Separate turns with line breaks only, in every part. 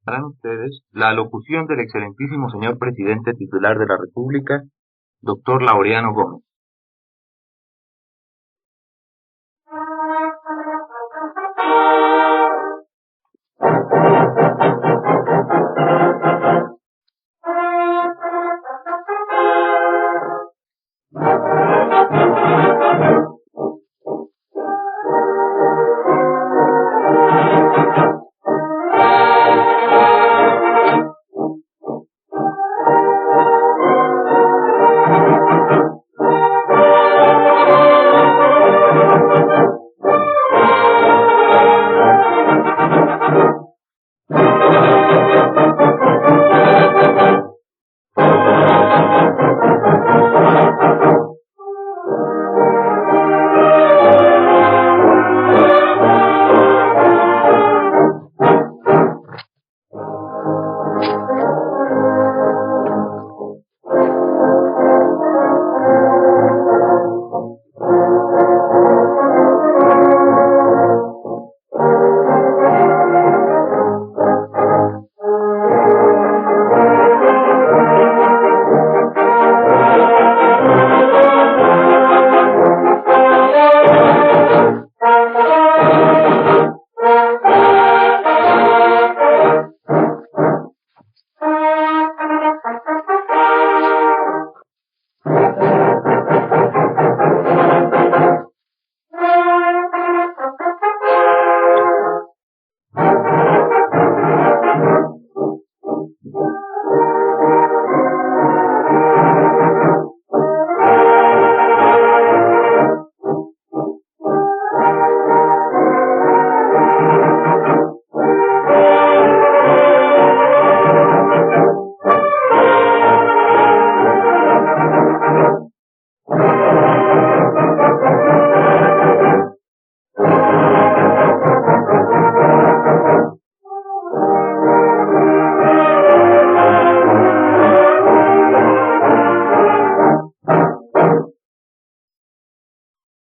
Para ustedes la alocución del excelentísimo señor presidente titular de la República, doctor Laureano Gómez.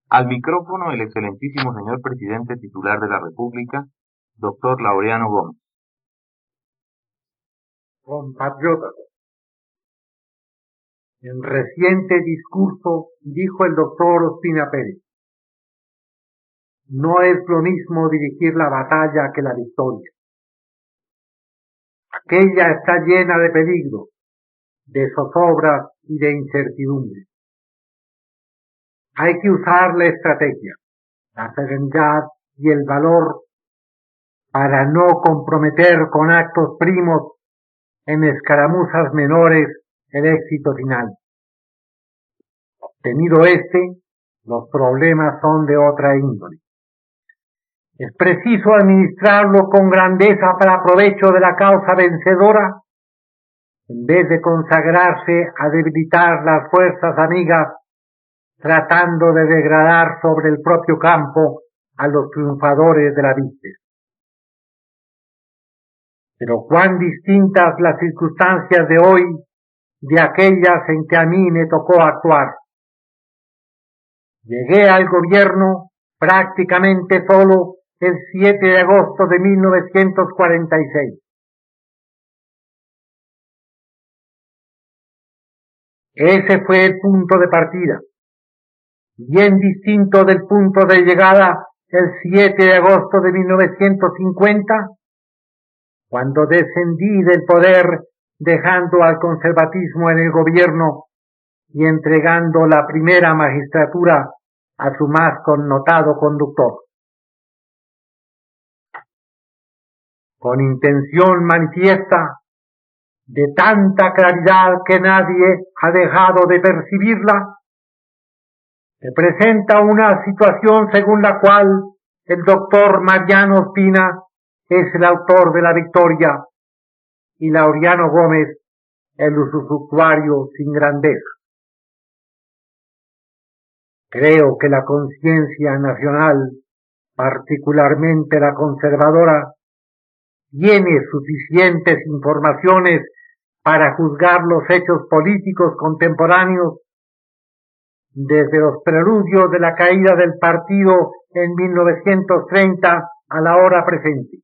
Al micrófono el excelentísimo señor presidente titular de la República, doctor Laureano Gómez.
Compatriotas, en reciente discurso dijo el doctor Ospina Pérez: no es lo mismo dirigir la batalla que la victoria. Aquella está llena de peligros, de zozobras y de incertidumbres. Hay que usar la estrategia, la serenidad y el valor para no comprometer con actos primos en escaramuzas menores el éxito final. Obtenido los problemas son de otra índole. Es preciso administrarlo con grandeza para provecho de la causa vencedora, en vez de consagrarse a debilitar las fuerzas amigas, tratando de degradar sobre el propio campo a los triunfadores de la víspera. Pero cuán distintas las circunstancias de hoy de aquellas en que a mí me tocó actuar. Llegué al gobierno prácticamente solo el 7 de agosto de 1946. Ese fue el punto de partida, bien distinto del punto de llegada el 7 de agosto de 1950, cuando descendí del poder dejando al conservatismo en el gobierno y entregando la primera magistratura a su más connotado conductor. Con intención manifiesta, de tanta claridad que nadie ha dejado de percibirla, se presenta una situación según la cual el doctor Mariano Ospina es el autor de la victoria y Laureano Gómez el usufructuario sin grandeza. Creo que la conciencia nacional, particularmente la conservadora, tiene suficientes informaciones para juzgar los hechos políticos contemporáneos desde los preludios de la caída del partido en 1930 a la hora presente.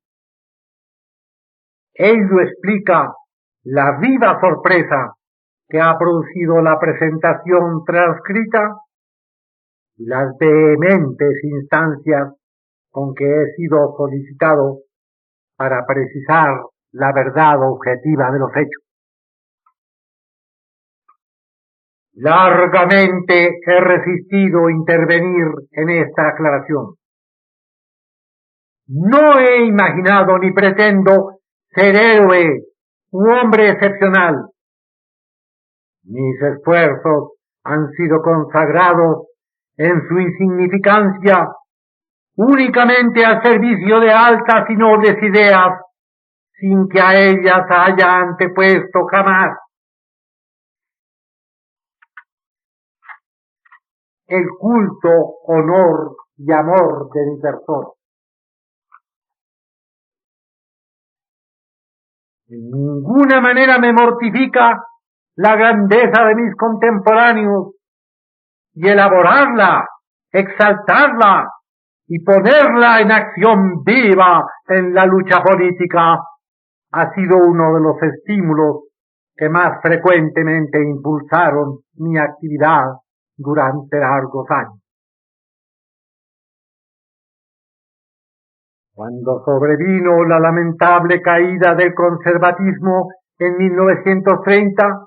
Ello explica la viva sorpresa que ha producido la presentación transcrita y las vehementes instancias con que he sido solicitado para precisar la verdad objetiva de los hechos. Largamente he resistido intervenir en esta aclaración. No he imaginado ni pretendo ser héroe u hombre excepcional. Mis esfuerzos han sido consagrados en su insignificancia únicamente al servicio de altas y nobles ideas, sin que a ellas haya antepuesto jamás el culto, honor y amor de mi persona. En ninguna manera me mortifica la grandeza de mis contemporáneos y elaborarla, exaltarla y ponerla en acción viva en la lucha política ha sido uno de los estímulos que más frecuentemente impulsaron mi actividad durante largos años. Cuando sobrevino la lamentable caída del conservatismo en 1930,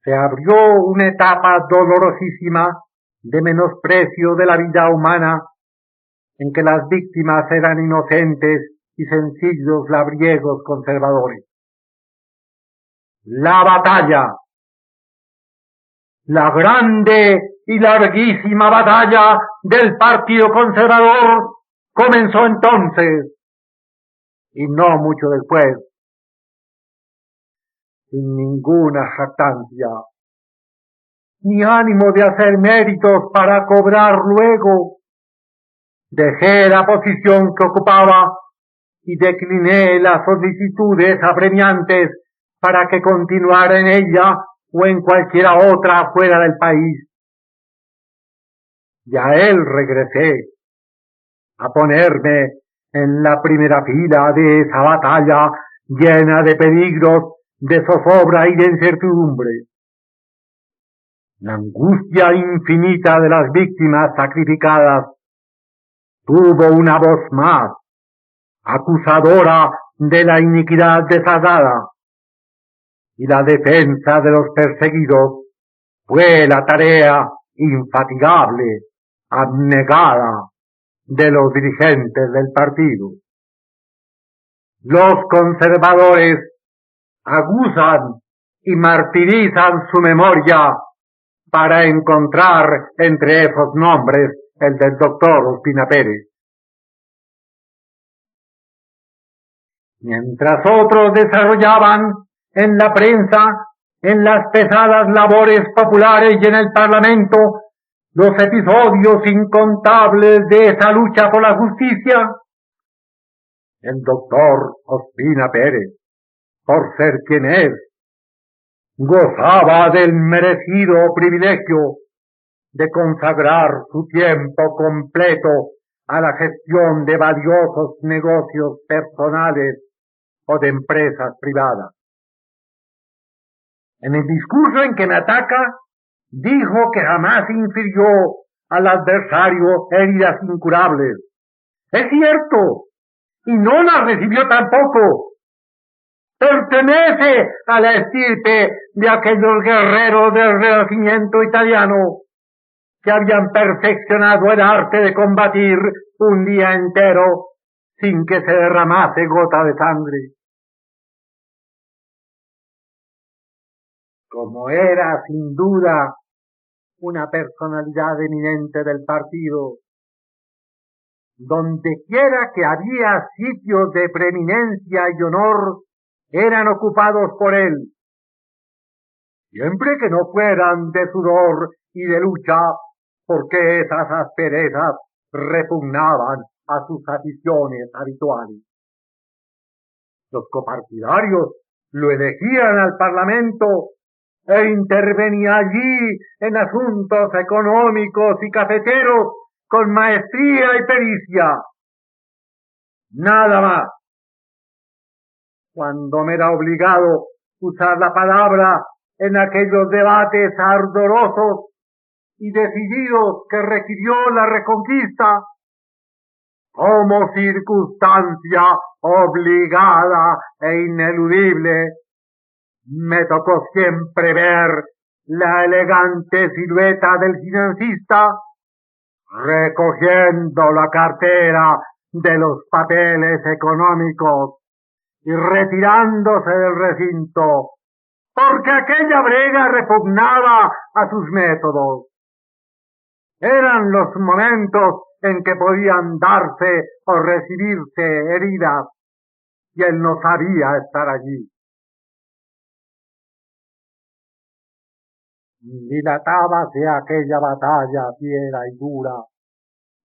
se abrió una etapa dolorosísima de menosprecio de la vida humana en que las víctimas eran inocentes y sencillos labriegos conservadores. La batalla, la grande y larguísima batalla del Partido Conservador comenzó entonces, y no mucho después, sin ninguna jactancia, ni ánimo de hacer méritos para cobrar luego. Dejé la posición que ocupaba y decliné las solicitudes apremiantes para que continuara en ella o en cualquiera otra fuera del país. Y a él regresé a ponerme en la primera fila de esa batalla llena de peligros, de zozobra y de incertidumbre. La angustia infinita de las víctimas sacrificadas tuvo una voz más, acusadora de la iniquidad desatada, y la defensa de los perseguidos fue la tarea infatigable, abnegada de los dirigentes del partido. Los conservadores aguzan y martirizan su memoria para encontrar entre esos nombres el del doctor Ospina Pérez. Mientras otros desarrollaban en la prensa, en las pesadas labores populares y en el Parlamento, los episodios incontables de esa lucha por la justicia, el doctor Ospina Pérez, por ser quien es, gozaba del merecido privilegio de consagrar su tiempo completo a la gestión de valiosos negocios personales o de empresas privadas. En el discurso en que me ataca, dijo que jamás infirió al adversario heridas incurables. Es cierto, y no las recibió tampoco. Pertenece a la estirpe de aquellos guerreros del Renacimiento italiano que habían perfeccionado el arte de combatir un día entero sin que se derramase gota de sangre. Como era sin duda una personalidad eminente del partido, donde quiera que había sitios de preeminencia y honor, eran ocupados por él, siempre que no fueran de sudor y de lucha, porque esas asperezas repugnaban a sus aficiones habituales. Los copartidarios lo elegían al Parlamento e intervenía allí en asuntos económicos y cafeteros con maestría y pericia. Nada más. cuando me era obligado usar la palabra en aquellos debates ardorosos y decididos que requirió la Reconquista, como circunstancia obligada e ineludible, me tocó siempre ver la elegante silueta del financista recogiendo la cartera de los papeles económicos y retirándose del recinto, porque aquella brega repugnaba a sus métodos. Eran los momentos en que podían darse o recibirse heridas, y él no sabía estar allí. Dilatábase aquella batalla fiera y dura,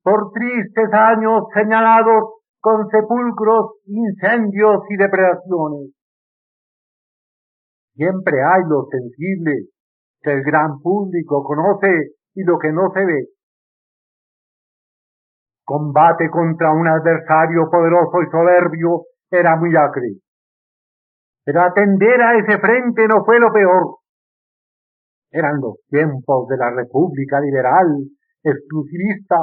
por tristes años señalados con sepulcros, incendios y depredaciones. Siempre hay lo sensible que el gran público conoce y lo que no se ve. Combate contra un adversario poderoso y soberbio era muy acre. Pero atender a ese frente no fue lo peor. Eran los tiempos de la República liberal, exclusivista,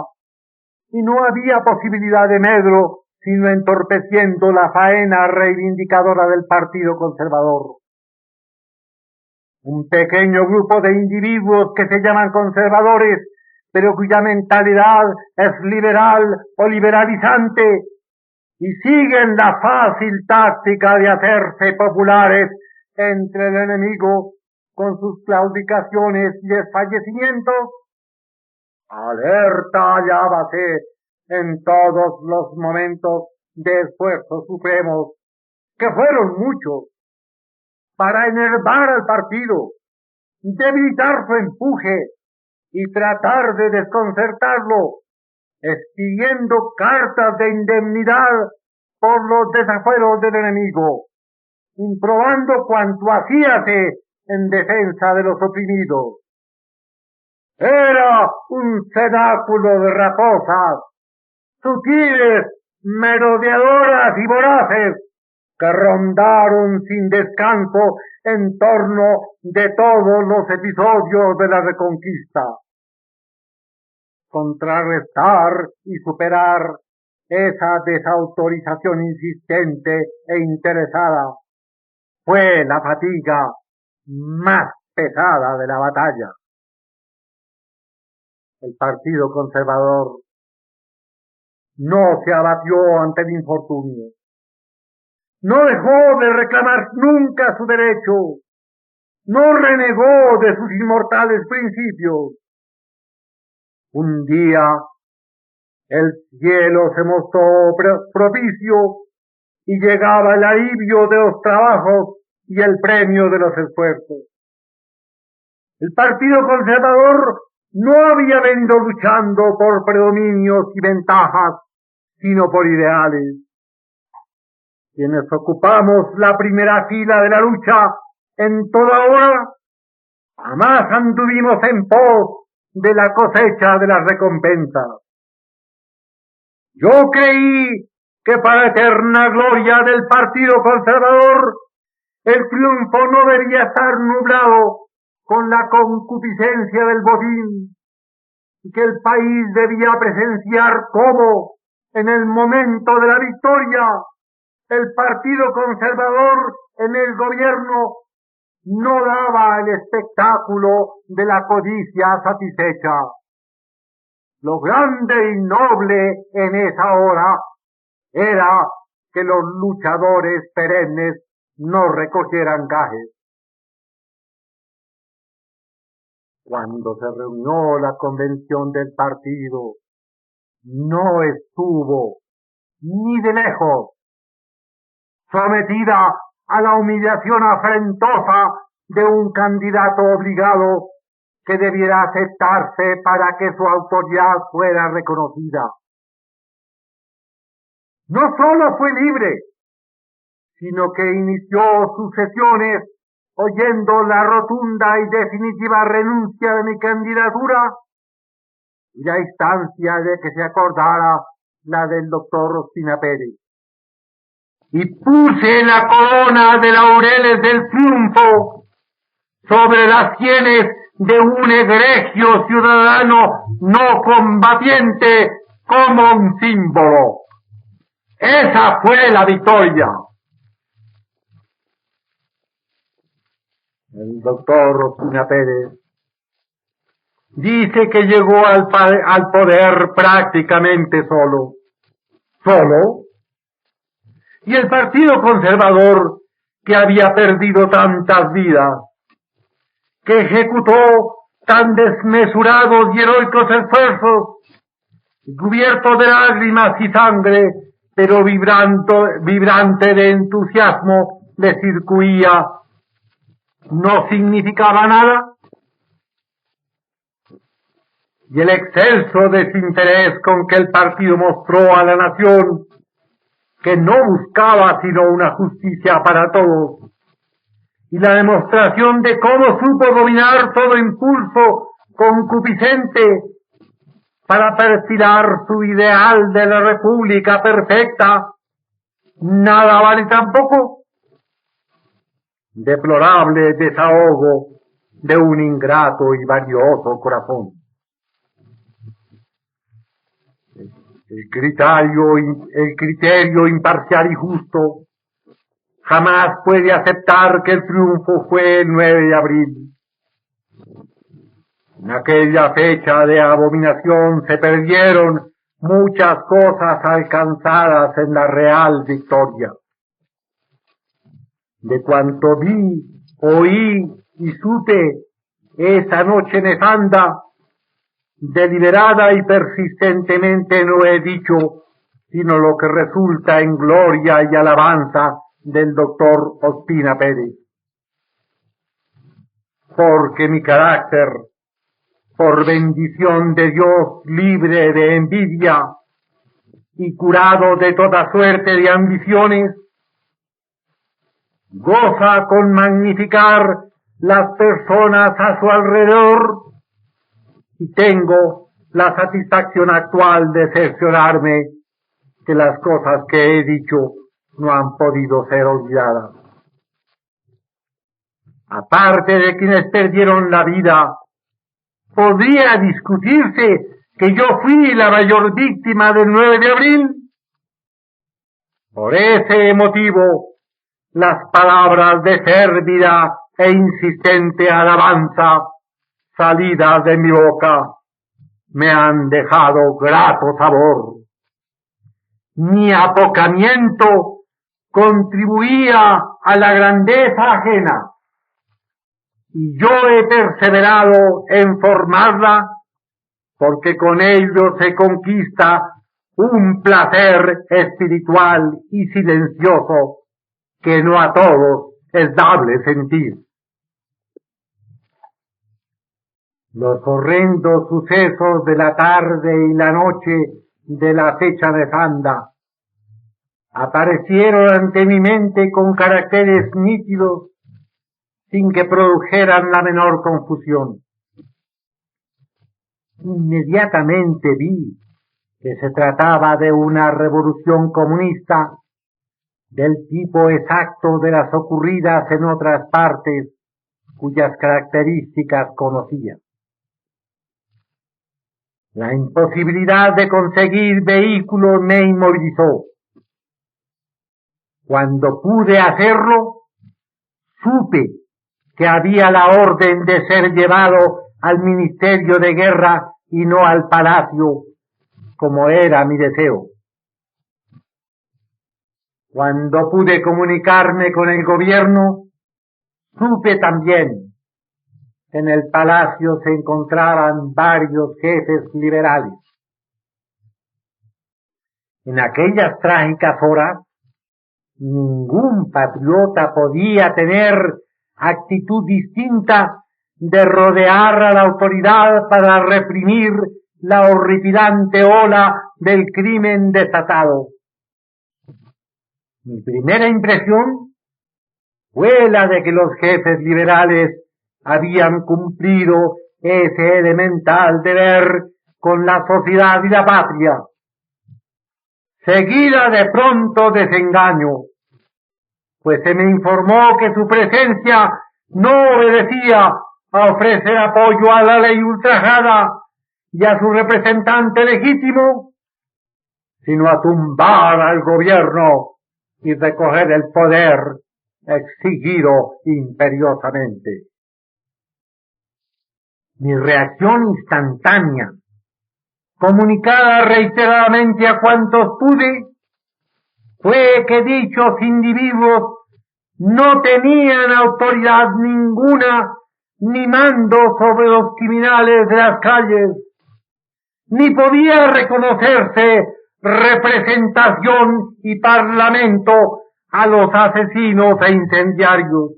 y no había posibilidad de medro sino entorpeciendo la faena reivindicadora del Partido Conservador. Un pequeño grupo de individuos que se llaman conservadores, pero cuya mentalidad es liberal o liberalizante, y siguen la fácil táctica de hacerse populares entre el enemigo con sus claudicaciones y desfallecimientos, alerta hallábase en todos los momentos de esfuerzos supremos, que fueron muchos, para enervar al partido, debilitar su empuje y tratar de desconcertarlo, expidiendo cartas de indemnidad por los desafueros del enemigo, improbando cuanto hacíase en defensa de los oprimidos. Era un cenáculo de raposas, sutiles, merodeadoras y voraces, que rondaron sin descanso en torno de todos los episodios de la Reconquista. Contrarrestar y superar esa desautorización insistente e interesada fue la fatiga más pesada de la batalla. El Partido Conservador no se abatió ante el infortunio. No dejó de reclamar nunca su derecho. No renegó de sus inmortales principios. Un día el cielo se mostró propicio y llegaba el alivio de los trabajos y el premio de los esfuerzos. El Partido Conservador no había venido luchando por predominios y ventajas, sino por ideales. Quienes ocupamos la primera fila de la lucha en toda hora, jamás anduvimos en pos de la cosecha de las recompensas. Yo creí que para eterna gloria del Partido Conservador, el triunfo no debía estar nublado con la concupiscencia del botín, y que el país debía presenciar cómo, en el momento de la victoria, el Partido Conservador en el gobierno no daba el espectáculo de la codicia satisfecha. Lo grande y noble en esa hora era que los luchadores perennes no recogieran gajes. Cuando se reunió la convención del partido, no estuvo ni de lejos sometida a la humillación afrentosa de un candidato obligado que debiera aceptarse para que su autoridad fuera reconocida. No solo fue libre, sino que inició sus sesiones oyendo la rotunda y definitiva renuncia de mi candidatura y la instancia de que se acordara la del doctor Ospina Pérez. y puse la corona de laureles del triunfo sobre las sienes de un egregio ciudadano no combatiente como un símbolo. Esa fue la victoria. El doctor Ospina Pérez dice que llegó al poder prácticamente solo, y el Partido Conservador, que había perdido tantas vidas, que ejecutó tan desmesurados y heroicos esfuerzos, cubierto de lágrimas y sangre, pero vibrante de entusiasmo, le circuía, no significaba nada. Y el excelso desinterés con que el partido mostró a la nación que no buscaba sino una justicia para todos, y la demostración de cómo supo dominar todo impulso concupiscente para perfilar su ideal de la república perfecta, nada vale tampoco. Deplorable desahogo de un ingrato y valioso corazón. El criterio imparcial y justo jamás puede aceptar que el triunfo fue el 9 de abril. En aquella fecha de abominación se perdieron muchas cosas alcanzadas en la real victoria. De cuanto vi, oí y supe esa noche nefanda, deliberada y persistentemente no he dicho sino lo que resulta en gloria y alabanza del doctor Ospina Pérez. Porque mi carácter, por bendición de Dios, libre de envidia y curado de toda suerte de ambiciones, goza con magnificar las personas a su alrededor, y tengo la satisfacción actual de cerciorarme que las cosas que he dicho no han podido ser olvidadas. Aparte de quienes perdieron la vida, ¿podría discutirse que yo fui la mayor víctima del 9 de abril? Por ese motivo, las palabras de férvida e insistente alabanza salidas de mi boca me han dejado grato sabor. Mi apocamiento contribuía a la grandeza ajena, y yo he perseverado en formarla, porque con ello se conquista un placer espiritual y silencioso que no a todos es dable sentir. Los horrendos sucesos de la tarde y la noche de la fecha nefanda aparecieron ante mi mente con caracteres nítidos sin que produjeran la menor confusión. Inmediatamente vi que se trataba de una revolución comunista del tipo exacto de las ocurridas en otras partes cuyas características conocía. La imposibilidad de conseguir vehículos me inmovilizó. Cuando pude hacerlo, supe que había la orden de ser llevado al Ministerio de Guerra y no al Palacio, como era mi deseo. Cuando pude comunicarme con el gobierno, supe también que en el Palacio se encontraban varios jefes liberales. En aquellas trágicas horas, ningún patriota podía tener actitud distinta de rodear a la autoridad para reprimir la horripilante ola del crimen desatado. Mi primera impresión fue la de que los jefes liberales habían cumplido ese elemental deber con la sociedad y la patria. Seguida de pronto desengaño, pues se me informó que su presencia no obedecía a ofrecer apoyo a la ley ultrajada y a su representante legítimo, sino a tumbar al gobierno y recoger el poder exigido imperiosamente. Mi reacción instantánea, comunicada reiteradamente a cuantos pude, fue que dichos individuos no tenían autoridad ninguna ni mando sobre los criminales de las calles, ni podía reconocerse representación y parlamento a los asesinos e incendiarios.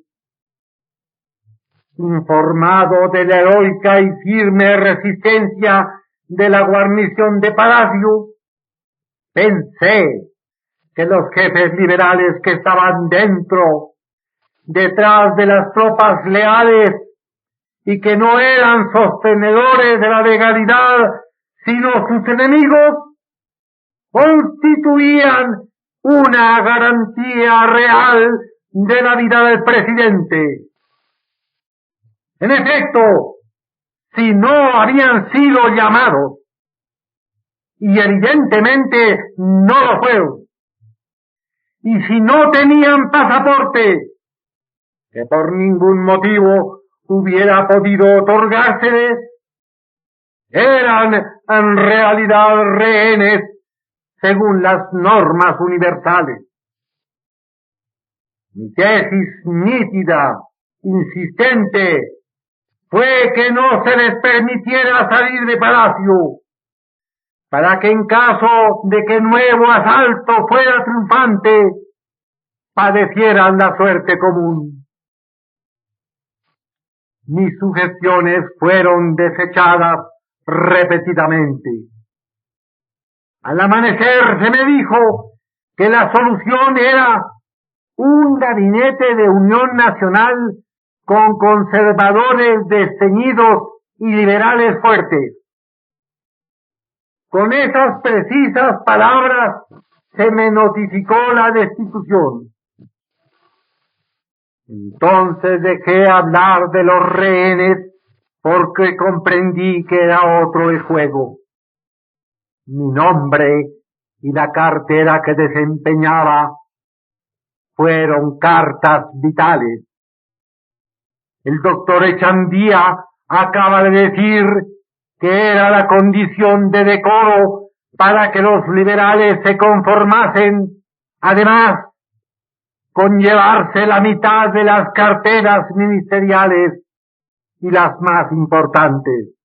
Informado de la heroica y firme resistencia de la guarnición de Palacio, pensé que los jefes liberales que estaban detrás de las tropas leales y que no eran sostenedores de la legalidad, sino sus enemigos, constituían una garantía real de la vida del presidente. En efecto, si no habían sido llamados, y evidentemente no lo fueron, y si no tenían pasaporte, que por ningún motivo hubiera podido otorgárseles, eran en realidad rehenes según las normas universales. Mi tesis nítida, insistente, fue que no se les permitiera salir de Palacio, para que en caso de que nuevo asalto fuera triunfante, padecieran la suerte común. Mis sugestiones fueron desechadas repetidamente. Al amanecer se me dijo que la solución era un gabinete de unión nacional con conservadores desteñidos y liberales fuertes. Con esas precisas palabras se me notificó la destitución. Entonces dejé hablar de los rehenes porque comprendí que era otro el juego. Mi nombre y la cartera que desempeñaba fueron cartas vitales. El doctor Echandía acaba de decir que era la condición de decoro para que los liberales se conformasen, además, con llevarse la mitad de las carteras ministeriales y las más importantes.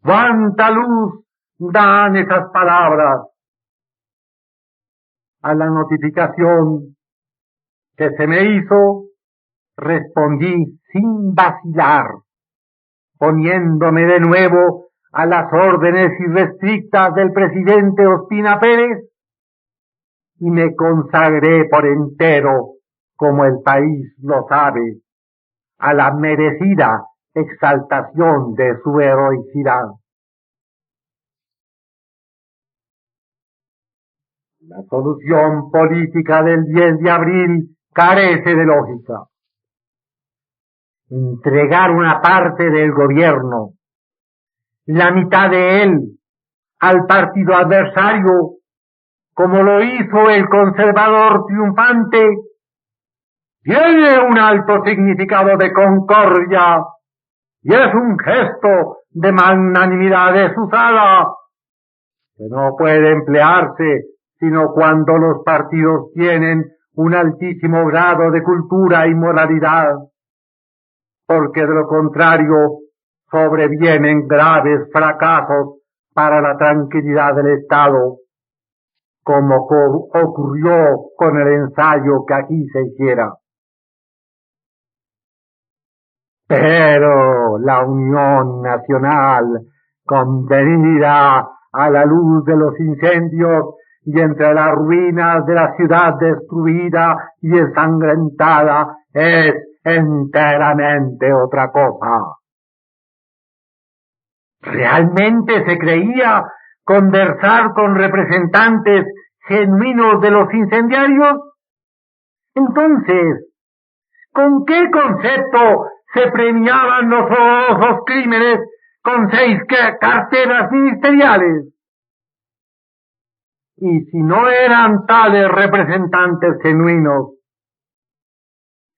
¡Cuánta luz dan esas palabras! A la notificación que se me hizo, respondí sin vacilar, poniéndome de nuevo a las órdenes irrestrictas del presidente Ospina Pérez, y me consagré por entero, como el país lo sabe, a la merecida exaltación de su heroicidad. La solución política del 10 de abril carece de lógica. Entregar una parte del gobierno, la mitad de él, al partido adversario, como lo hizo el conservador triunfante, tiene un alto significado de concordia y es un gesto de magnanimidad desusada que no puede emplearse sino cuando los partidos tienen un altísimo grado de cultura y moralidad, porque de lo contrario sobrevienen graves fracasos para la tranquilidad del Estado, como ocurrió con el ensayo que aquí se hiciera. Pero la Unión Nacional, convenida a la luz de los incendios y entre las ruinas de la ciudad destruida y ensangrentada, es enteramente otra cosa. ¿Realmente se creía conversar con representantes genuinos de los incendiarios? Entonces, ¿con qué concepto se premiaban los horrorosos crímenes con 6 carteras ministeriales? Y si no eran tales representantes genuinos,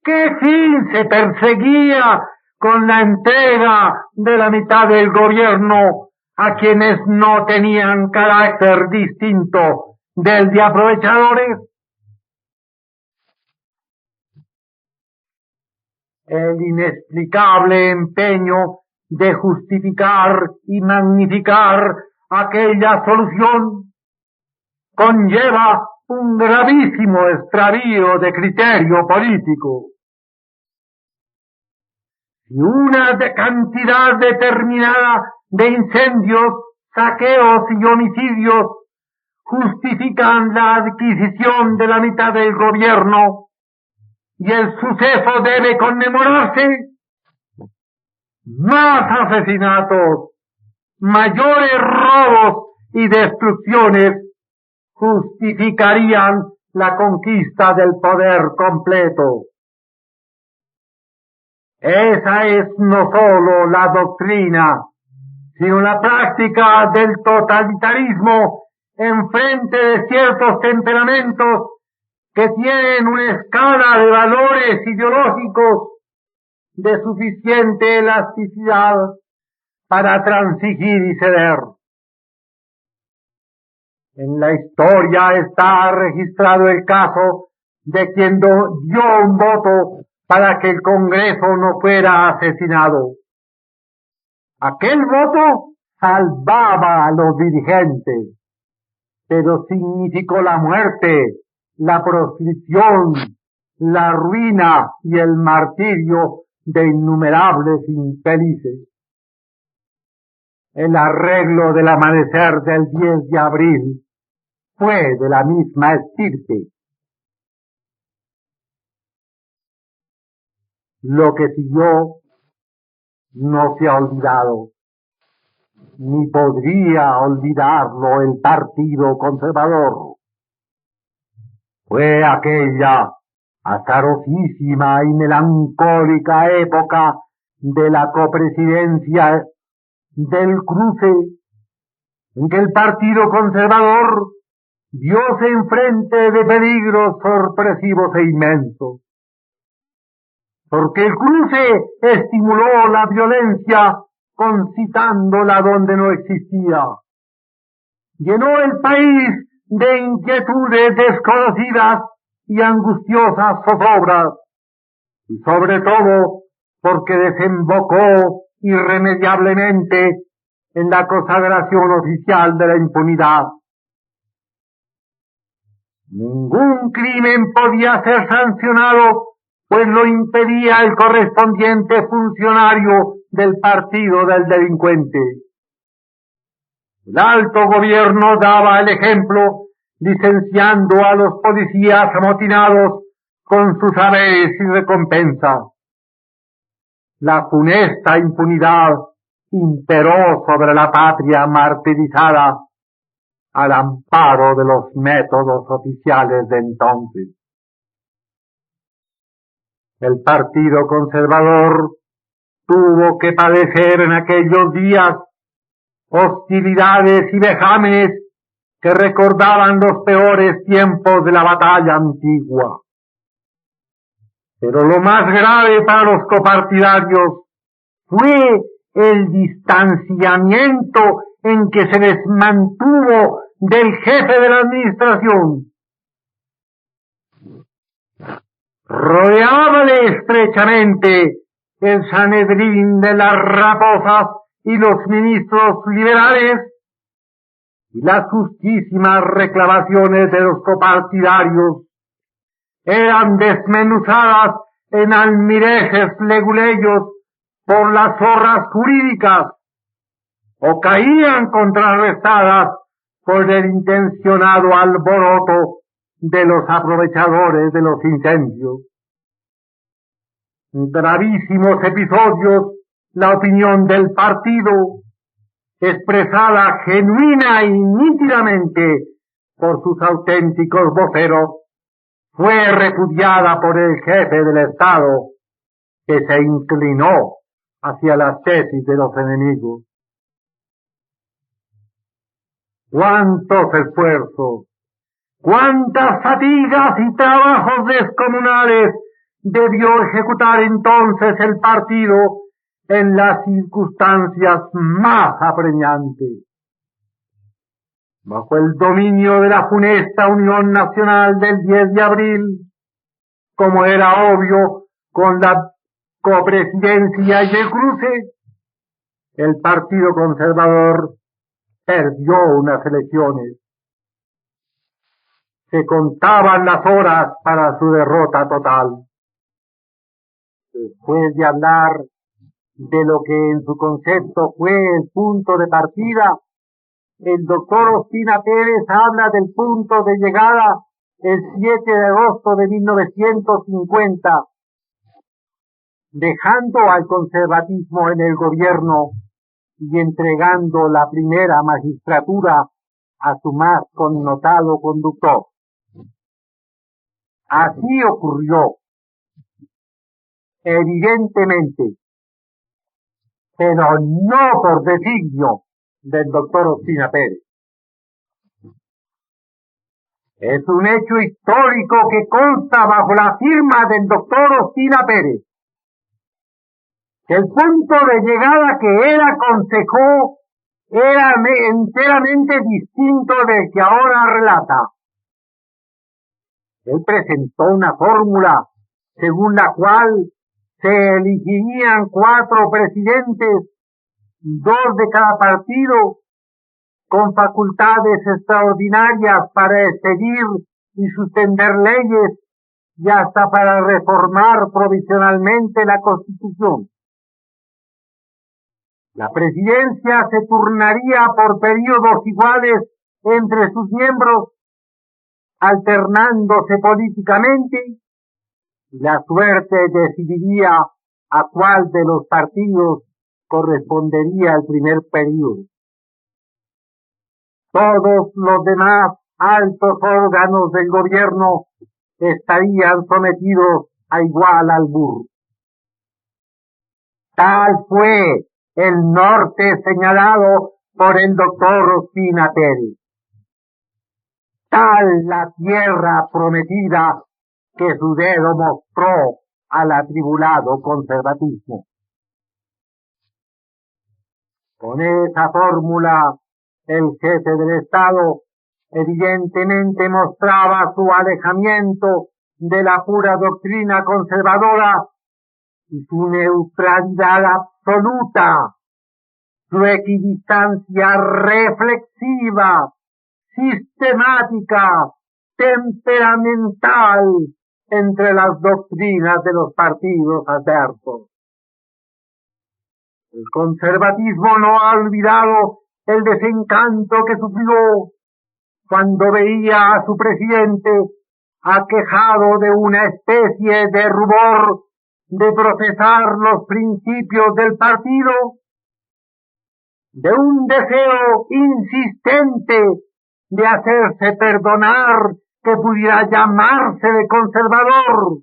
¿qué fin se perseguía con la entrega de la mitad del gobierno a quienes no tenían carácter distinto del de aprovechadores? El inexplicable empeño de justificar y magnificar aquella solución conlleva un gravísimo extravío de criterio político. Si una cantidad determinada de incendios, saqueos y homicidios justifican la adquisición de la mitad del gobierno y el suceso debe conmemorarse, más asesinatos, mayores robos y destrucciones justificarían la conquista del poder completo. Esa es no sólo la doctrina, sino la práctica del totalitarismo en frente de ciertos temperamentos que tienen una escala de valores ideológicos de suficiente elasticidad para transigir y ceder. En la historia está registrado el caso de quien dio un voto para que el Congreso no fuera asesinado. Aquel voto salvaba a los dirigentes, pero significó la muerte, la proscripción, la ruina y el martirio de innumerables infelices. El arreglo del amanecer del 10 de abril fue de la misma estirpe. Lo que siguió no se ha olvidado, ni podría olvidarlo el Partido Conservador. Fue aquella azarosísima y melancólica época de la copresidencia del cruce, en que el Partido Conservador vióse enfrente de peligros sorpresivos e inmensos. Porque el cruce estimuló la violencia concitándola donde no existía. Llenó el país de inquietudes desconocidas y angustiosas zozobras, y sobre todo porque desembocó irremediablemente en la consagración oficial de la impunidad. Ningún crimen podía ser sancionado, pues lo impedía el correspondiente funcionario del partido del delincuente. El alto gobierno daba el ejemplo, licenciando a los policías amotinados con sus haberes y recompensas. La funesta impunidad imperó sobre la patria martirizada al amparo de los métodos oficiales de entonces. El Partido Conservador tuvo que padecer en aquellos días hostilidades y vejámenes que recordaban los peores tiempos de la batalla antigua. Pero lo más grave para los copartidarios fue el distanciamiento en que se les mantuvo del jefe de la administración. Rodeábale estrechamente el Sanedrín de las raposas y los ministros liberales, y las justísimas reclamaciones de los copartidarios eran desmenuzadas en almirejes leguleyos por las zorras jurídicas, o caían contrarrestadas por el intencionado alboroto de los aprovechadores de los incendios. En gravísimos episodios, la opinión del partido, expresada genuina y nítidamente por sus auténticos voceros, fue repudiada por el jefe del Estado, que se inclinó hacia las tesis de los enemigos. Cuántos esfuerzos, cuántas fatigas y trabajos descomunales debió ejecutar entonces el partido en las circunstancias más apremiantes. Bajo el dominio de la funesta Unión Nacional del 10 de abril, como era obvio con la copresidencia y el cruce, el Partido Conservador perdió unas elecciones. Se contaban las horas para su derrota total. Después de hablar de lo que en su concepto fue el punto de partida, el doctor Ospina Pérez habla del punto de llegada el 7 de agosto de 1950, dejando al conservatismo en el gobierno y entregando la primera magistratura a su más connotado conductor. Así ocurrió, evidentemente, pero no por designio del doctor Ospina Pérez. Es un hecho histórico que consta bajo la firma del doctor Ospina Pérez. El punto de llegada que él aconsejó era enteramente distinto del que ahora relata. Él presentó una fórmula según la cual se elegirían 4 presidentes, 2 de cada partido, con facultades extraordinarias para expedir y suspender leyes y hasta para reformar provisionalmente la Constitución. La presidencia se turnaría por períodos iguales entre sus miembros, alternándose políticamente, y la suerte decidiría a cuál de los partidos correspondería el primer período. Todos los demás altos órganos del gobierno estarían sometidos a igual albur. Tal fue el norte señalado por el doctor Ospina Pérez. Tal la tierra prometida que su dedo mostró al atribulado conservatismo. Con esa fórmula, el jefe del Estado evidentemente mostraba su alejamiento de la pura doctrina conservadora y su neutralidad absoluta, su equidistancia reflexiva, sistemática, temperamental entre las doctrinas de los partidos adversos. El conservatismo no ha olvidado el desencanto que sufrió cuando veía a su presidente aquejado de una especie de rubor de profesar los principios del partido, de un deseo insistente de hacerse perdonar que pudiera llamarse de conservador,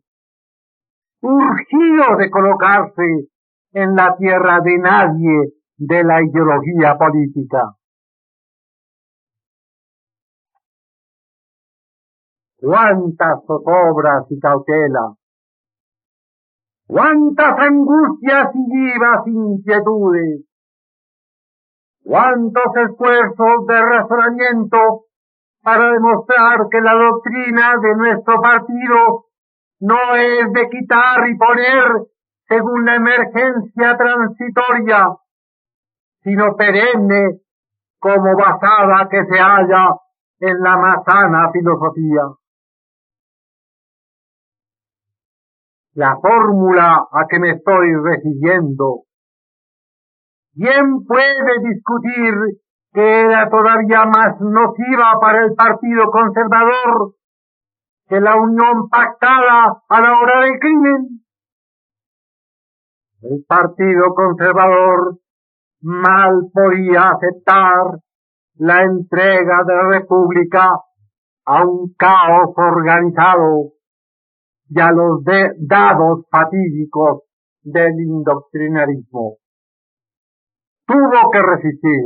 urgido de colocarse en la tierra de nadie de la ideología política. Cuántas zozobras y cautelas, cuántas angustias y vivas inquietudes, cuántos esfuerzos de razonamiento para demostrar que la doctrina de nuestro partido no es de quitar y poner según la emergencia transitoria, sino perenne como basada que se halla en la más sana filosofía. La fórmula a que me estoy refiriendo, ¿quién puede discutir que era todavía más nociva para el Partido Conservador que la unión pactada a la hora del crimen? El Partido Conservador mal podía aceptar la entrega de la República a un caos organizado y a los dados fatídicos del indoctrinarismo. Tuvo que resistir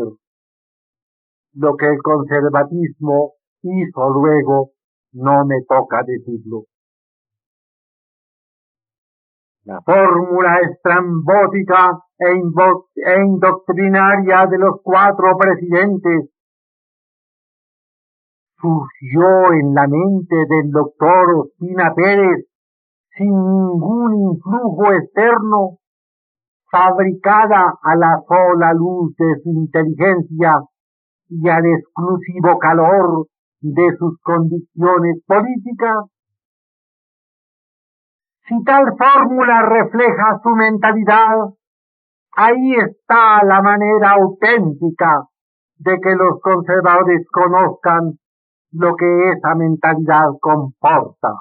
lo que el conservatismo hizo luego, no me toca decirlo. La fórmula estrambótica e indoctrinaria de los 4 presidentes surgió en la mente del doctor Ospina Pérez sin ningún influjo externo, fabricada a la sola luz de su inteligencia y al exclusivo calor de sus convicciones políticas. Si tal fórmula refleja su mentalidad, ahí está la manera auténtica de que los conservadores conozcan lo que esa mentalidad comporta.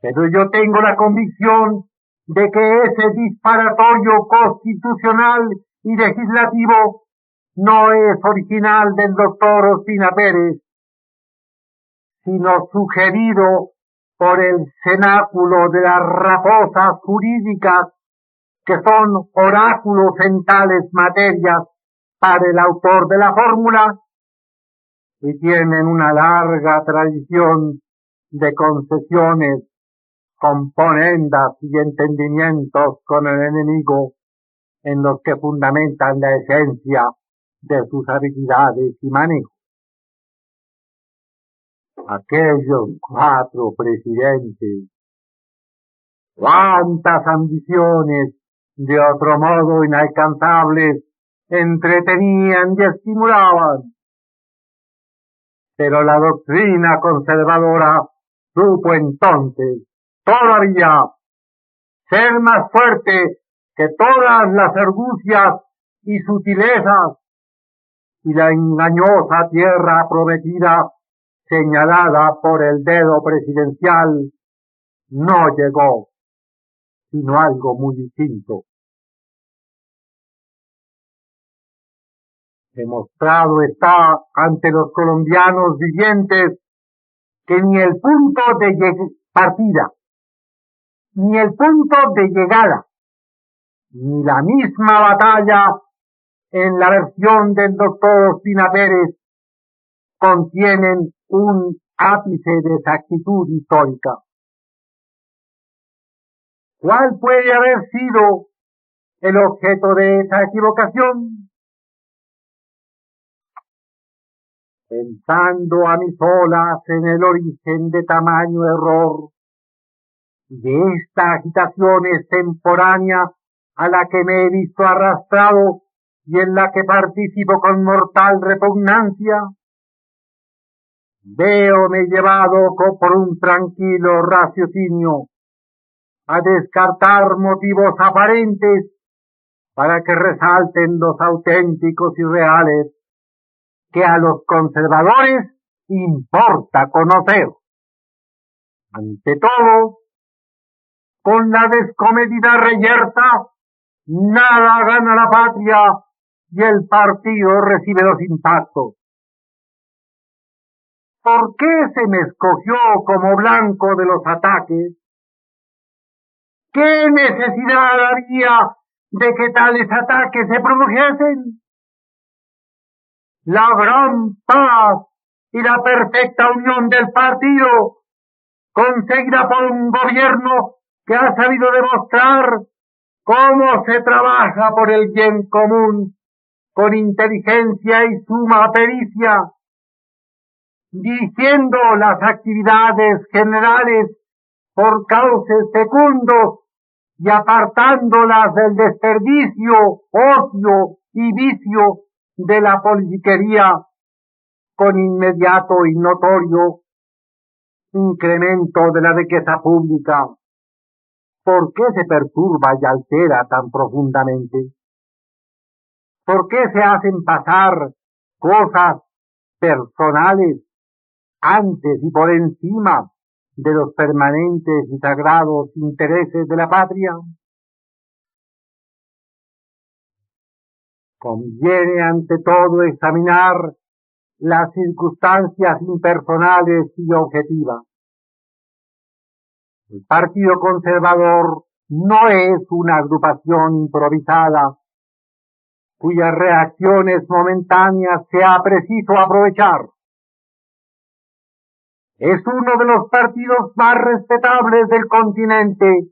Pero yo tengo la convicción de que ese disparatorio constitucional y legislativo no es original del doctor Ospina Pérez, sino sugerido por el cenáculo de las raposas jurídicas que son oráculos en tales materias para el autor de la fórmula y tienen una larga tradición de concesiones, componendas y entendimientos con el enemigo en los que fundamentan la esencia de sus habilidades y manejo. Aquellos 4 presidentes, cuántas ambiciones de otro modo inalcanzables entretenían y estimulaban. Pero la doctrina conservadora supo entonces todavía ser más fuerte que todas las argucias y sutilezas, y la engañosa tierra prometida señalada por el dedo presidencial no llegó, sino algo muy distinto. Demostrado está ante los colombianos vivientes que ni el punto de partida, ni el punto de llegada, ni la misma batalla en la versión del doctor Ospina Pérez contienen un ápice de exactitud histórica. ¿Cuál puede haber sido el objeto de esa equivocación? Pensando a mis solas en el origen de tamaño error, de esta agitación extemporánea a la que me he visto arrastrado y en la que participo con mortal repugnancia, véome llevado por un tranquilo raciocinio a descartar motivos aparentes para que resalten los auténticos y reales que a los conservadores importa conocer. Ante todo, con la descomedida reyerta, nada gana la patria y el partido recibe los impactos. ¿Por qué se me escogió como blanco de los ataques? ¿Qué necesidad había de que tales ataques se produjesen? La gran paz y la perfecta unión del partido, conseguida por un gobierno que ha sabido demostrar cómo se trabaja por el bien común, con inteligencia y suma pericia, dirigiendo las actividades generales por cauces fecundos y apartándolas del desperdicio, ocio y vicio de la politiquería, con inmediato y notorio incremento de la riqueza pública. ¿Por qué se perturba y altera tan profundamente? ¿Por qué se hacen pasar cosas personales antes y por encima de los permanentes y sagrados intereses de la patria? Conviene ante todo examinar las circunstancias impersonales y objetivas. El Partido Conservador no es una agrupación improvisada cuyas reacciones momentáneas sea preciso aprovechar. Es uno de los partidos más respetables del continente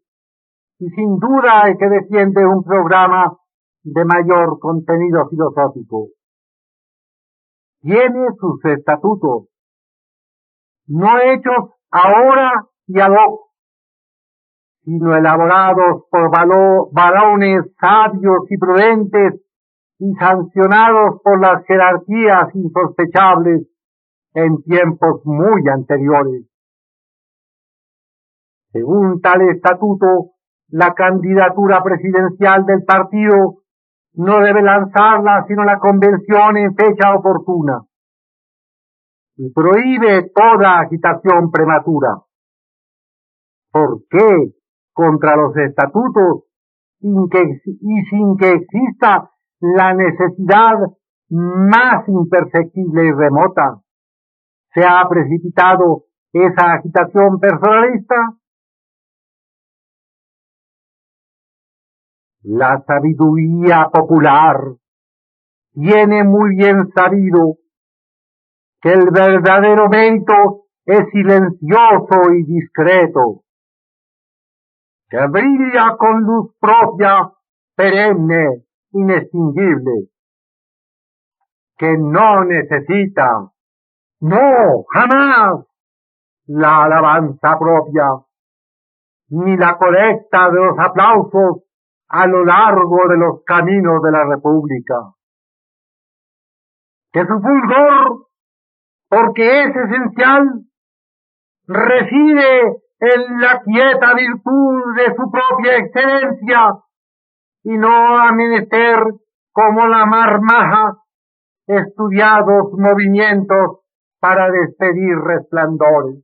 y sin duda el que defiende un programa de mayor contenido filosófico. Tiene sus estatutos, no hechos ahora y ad hoc, sino elaborados por varones sabios y prudentes y sancionados por las jerarquías insospechables en tiempos muy anteriores. Según tal estatuto, la candidatura presidencial del partido no debe lanzarla sino la convención en fecha oportuna y prohíbe toda agitación prematura. ¿Por qué? Contra los estatutos y sin que exista la necesidad más imperceptible y remota, se ha precipitado esa agitación personalista. La sabiduría popular tiene muy bien sabido que el verdadero mérito es silencioso y discreto, que brilla con luz propia, perenne, inextinguible, que no necesita, no, jamás, la alabanza propia, ni la colecta de los aplausos a lo largo de los caminos de la República. Que su fulgor, porque es esencial, reside en la quieta virtud de su propia excelencia y no ha menester como la marmaja estudiados movimientos para despedir resplandores.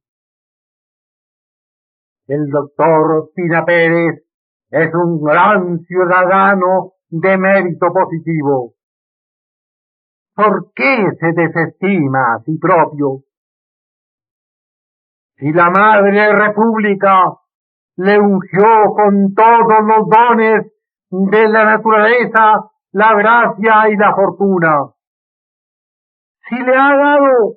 El doctor Ospina Pérez es un gran ciudadano de mérito positivo. ¿Por qué se desestima a sí propio? Si la Madre República le ungió con todos los dones de la naturaleza, la gracia y la fortuna, si le ha dado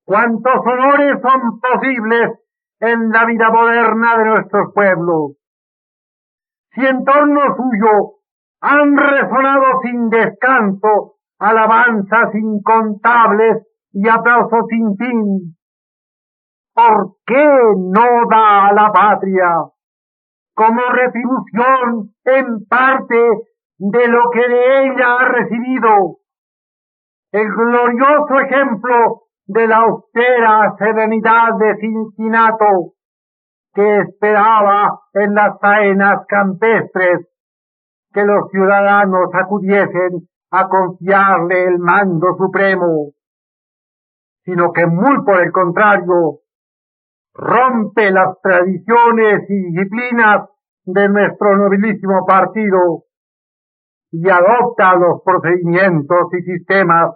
cuantos honores son posibles en la vida moderna de nuestros pueblos, si en torno suyo han resonado sin descanso alabanzas incontables y aplausos sin fin, ¿por qué no da a la patria, como retribución en parte de lo que de ella ha recibido, el glorioso ejemplo de la austera serenidad de Cincinato, que esperaba en las faenas campestres que los ciudadanos acudiesen a confiarle el mando supremo, sino que muy por el contrario, rompe las tradiciones y disciplinas de nuestro nobilísimo partido y adopta los procedimientos y sistemas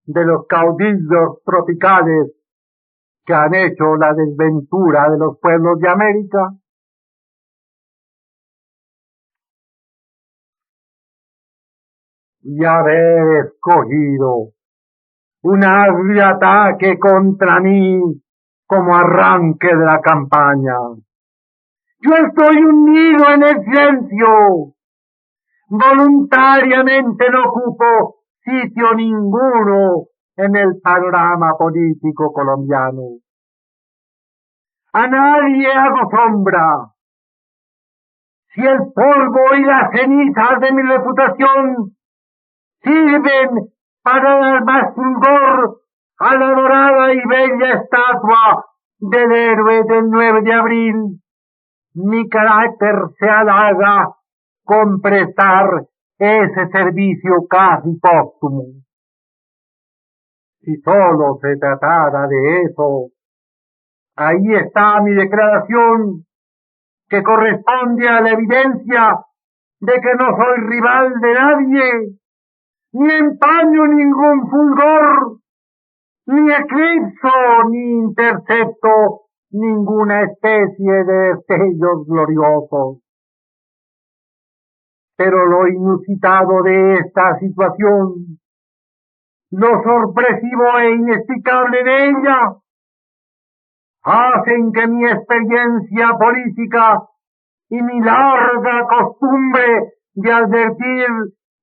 de los caudillos tropicales que han hecho la desventura de los pueblos de América? Y haber escogido un agrio ataque contra mí como arranque de la campaña. Yo estoy unido en el silencio. Voluntariamente no ocupo sitio ninguno en el panorama político colombiano. A nadie hago sombra. Si el polvo y las cenizas de mi reputación sirven para dar más fulgor a la dorada y bella estatua del héroe del 9 de abril, mi carácter se halaga con prestar ese servicio casi póstumo. Si solo se tratara de eso, ahí está mi declaración, que corresponde a la evidencia de que no soy rival de nadie, ni empaño ningún fulgor, ni eclipso ni intercepto ninguna especie de destellos gloriosos. Pero lo inusitado de esta situación, lo sorpresivo e inexplicable de ella, hacen que mi experiencia política y mi larga costumbre de advertir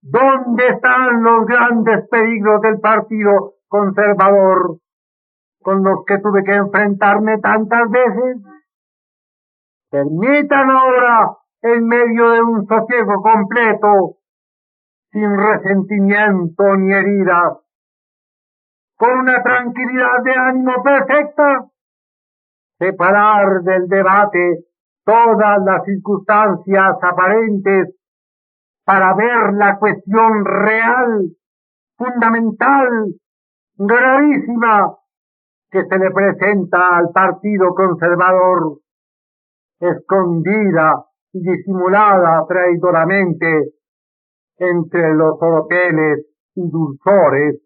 dónde están los grandes peligros del Partido Conservador, con los que tuve que enfrentarme tantas veces, permitan ahora, en medio de un sosiego completo, sin resentimiento ni heridas, con una tranquilidad de ánimo perfecta, separar del debate todas las circunstancias aparentes para ver la cuestión real, fundamental, gravísima, que se le presenta al Partido Conservador, escondida y disimulada traidoramente entre los oropeles y dulzores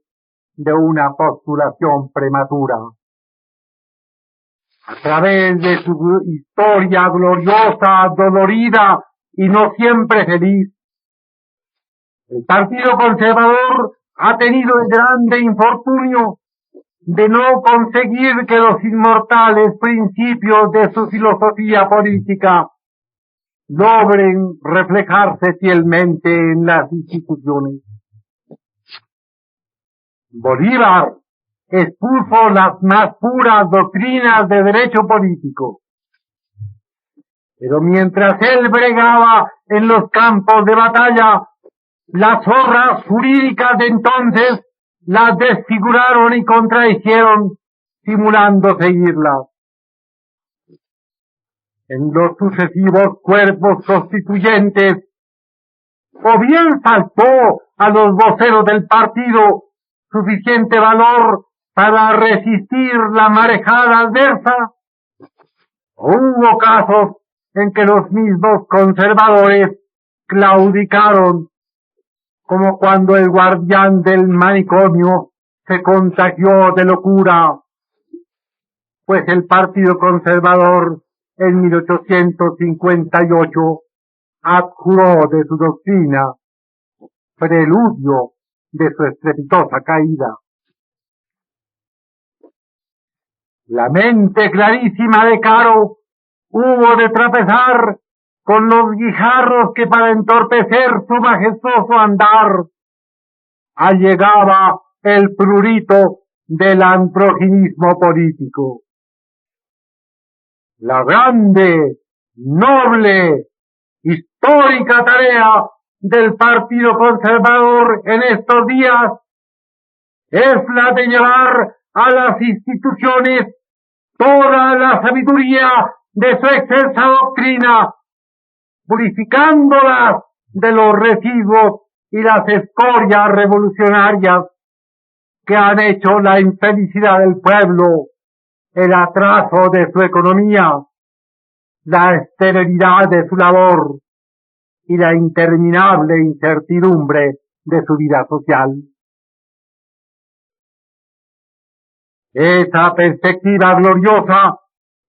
de una postulación prematura. A través de su historia gloriosa, dolorida y no siempre feliz, el Partido Conservador ha tenido el grande infortunio de no conseguir que los inmortales principios de su filosofía política logren reflejarse fielmente en las instituciones. Bolívar expuso las más puras doctrinas de derecho político, pero mientras él bregaba en los campos de batalla, las zorras jurídicas de entonces las desfiguraron y contrahicieron, simulando seguirlas. En los sucesivos cuerpos constituyentes, o bien faltó a los voceros del partido suficiente valor para resistir la marejada adversa, o hubo casos en que los mismos conservadores claudicaron, como cuando el guardián del manicomio se contagió de locura, pues el Partido Conservador en 1858 abjuró de su doctrina, preludio de su estrepitosa caída. La mente clarísima de Caro hubo de tropezar con los guijarros que para entorpecer su majestuoso andar allegaba el prurito del androginismo político. La grande, noble, histórica tarea del Partido Conservador en estos días es la de llevar a las instituciones toda la sabiduría de su excelsa doctrina, purificándolas de los residuos y las escorias revolucionarias que han hecho la infelicidad del pueblo, el atraso de su economía, la esterilidad de su labor y la interminable incertidumbre de su vida social. Esa perspectiva gloriosa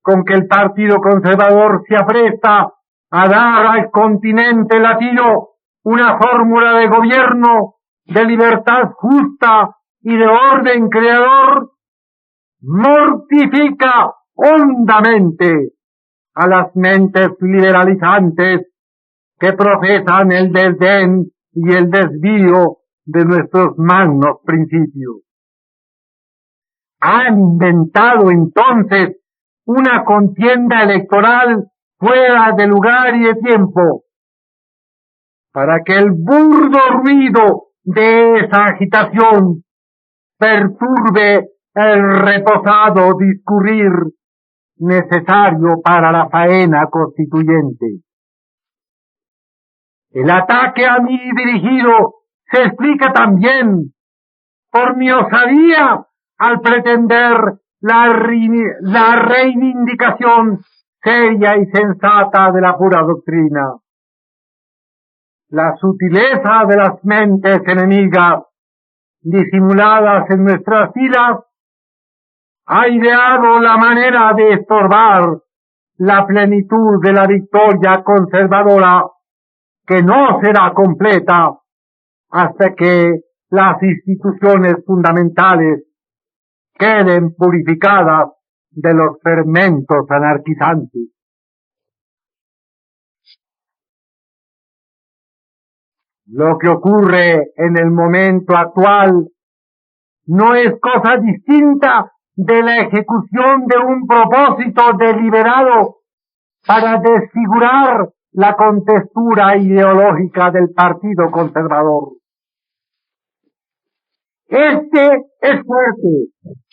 con que el Partido Conservador se apresta a dar al continente latino una fórmula de gobierno, de libertad justa y de orden creador, mortifica hondamente a las mentes liberalizantes que profesan el desdén y el desvío de nuestros magnos principios. Han inventado entonces una contienda electoral fuera de lugar y de tiempo, para que el burdo ruido de esa agitación perturbe el reposado discurrir necesario para la faena constituyente. El ataque a mí dirigido se explica también por mi osadía al pretender la reivindicación seria y sensata de la pura doctrina. La sutileza de las mentes enemigas disimuladas en nuestras filas ha ideado la manera de estorbar la plenitud de la victoria conservadora, que no será completa hasta que las instituciones fundamentales queden purificadas de los fermentos anarquizantes. Lo que ocurre en el momento actual no es cosa distinta de la ejecución de un propósito deliberado para desfigurar la contextura ideológica del Partido Conservador. Este es fuerte.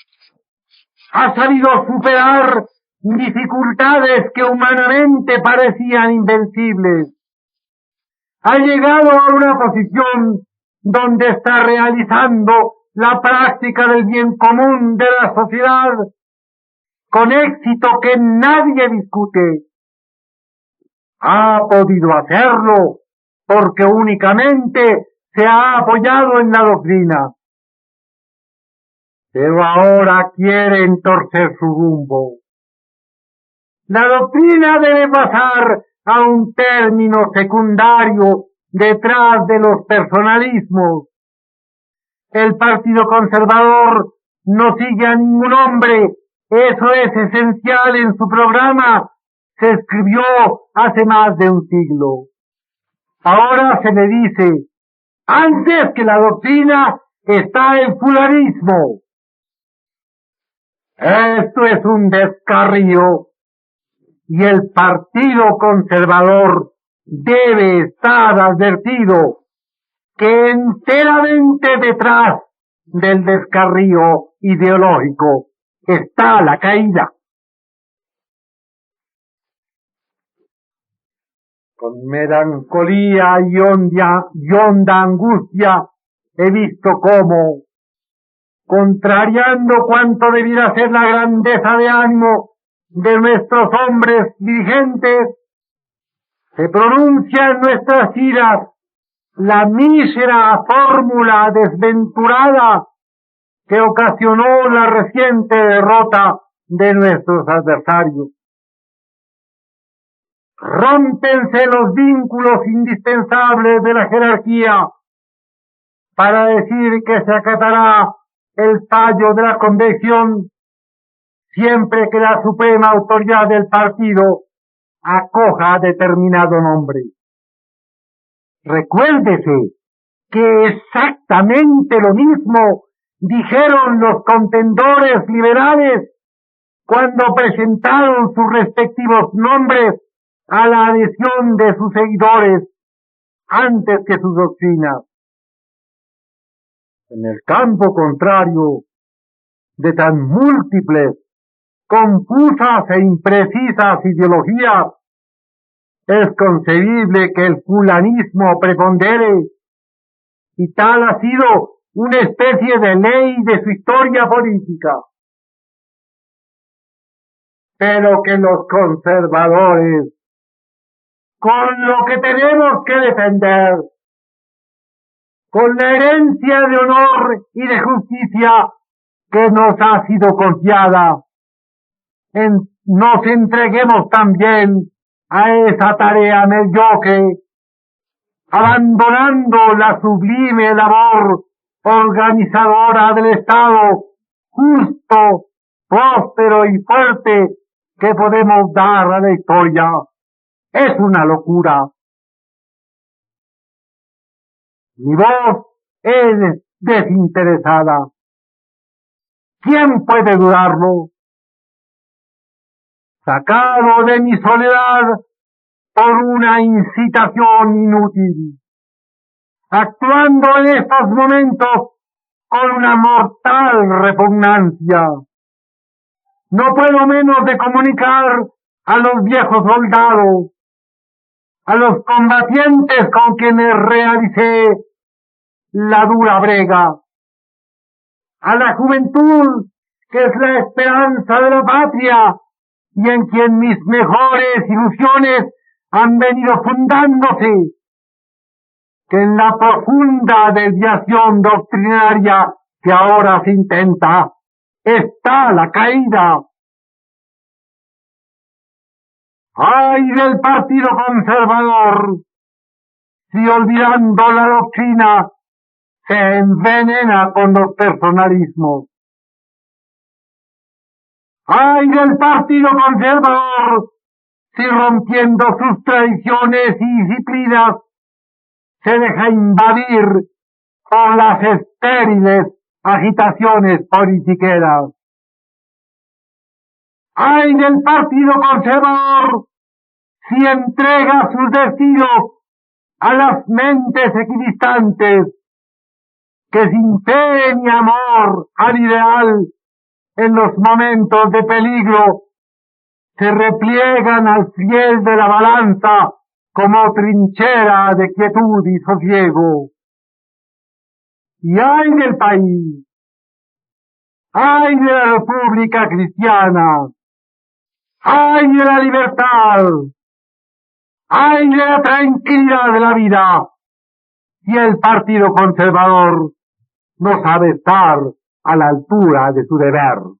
Ha sabido superar dificultades que humanamente parecían invencibles. Ha llegado a una posición donde está realizando la práctica del bien común de la sociedad con éxito que nadie discute. Ha podido hacerlo porque únicamente se ha apoyado en la doctrina. Pero ahora quieren torcer su rumbo. La doctrina debe pasar a un término secundario detrás de los personalismos. El Partido Conservador no sigue a ningún hombre, eso es esencial en su programa, se escribió hace más de un siglo. Ahora se le dice, antes que la doctrina está el fulanismo. Esto es un descarrío y el Partido Conservador debe estar advertido que enteramente detrás del descarrío ideológico está la caída. Con melancolía y honda angustia he visto cómo, contrariando cuanto debiera ser la grandeza de ánimo de nuestros hombres dirigentes, se pronuncia en nuestras iras la mísera fórmula desventurada que ocasionó la reciente derrota de nuestros adversarios. Rómpense los vínculos indispensables de la jerarquía para decir que se acatará el fallo de la convención siempre que la suprema autoridad del partido acoja determinado nombre. Recuérdese que exactamente lo mismo dijeron los contendores liberales cuando presentaron sus respectivos nombres a la adhesión de sus seguidores antes que sus doctrinas. En el campo contrario de tan múltiples, confusas e imprecisas ideologías, es concebible que el fulanismo prepondere, y tal ha sido una especie de ley de su historia política. Pero que los conservadores, con lo que tenemos que defender, con la herencia de honor y de justicia que nos ha sido confiada, nos entreguemos también a esa tarea mediocre, abandonando la sublime labor organizadora del Estado justo, próspero y fuerte que podemos dar a la historia. Es una locura. Mi voz es desinteresada. ¿Quién puede dudarlo? Sacado de mi soledad por una incitación inútil, actuando en estos momentos con una mortal repugnancia, no puedo menos de comunicar a los viejos soldados, a los combatientes con quienes realicé la dura brega, a la juventud que es la esperanza de la patria y en quien mis mejores ilusiones han venido fundándose, que en la profunda desviación doctrinaria que ahora se intenta está la caída. ¡Ay del Partido Conservador! Si olvidando la doctrina se envenena con los personalismos. ¡Ay del Partido Conservador! Si rompiendo sus tradiciones y disciplinas se deja invadir por las estériles agitaciones politiqueras. ¡Ay del Partido Conservador! Si entrega sus destinos a las mentes equidistantes que sin fe ni amor al ideal en los momentos de peligro se repliegan al fiel de la balanza como trinchera de quietud y sosiego. Y ay del país, ay de la República Cristiana, ay de la libertad, ay de la tranquilidad de la vida, si el Partido Conservador no sabe estar a la altura de su deber.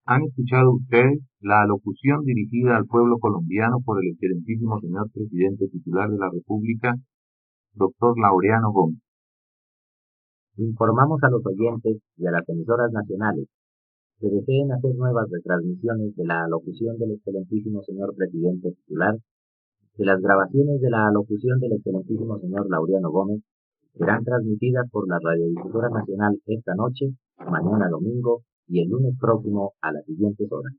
Han escuchado ustedes la alocución dirigida al pueblo colombiano por el excelentísimo señor presidente titular de la República, doctor Laureano Gómez.
Informamos a los oyentes y a las emisoras nacionales que deseen hacer nuevas retransmisiones de la alocución del excelentísimo señor presidente titular, que las grabaciones de la alocución del excelentísimo señor Laureano Gómez serán transmitidas por la Radiodifusora Nacional esta noche, mañana domingo y el lunes próximo a las siguientes horas.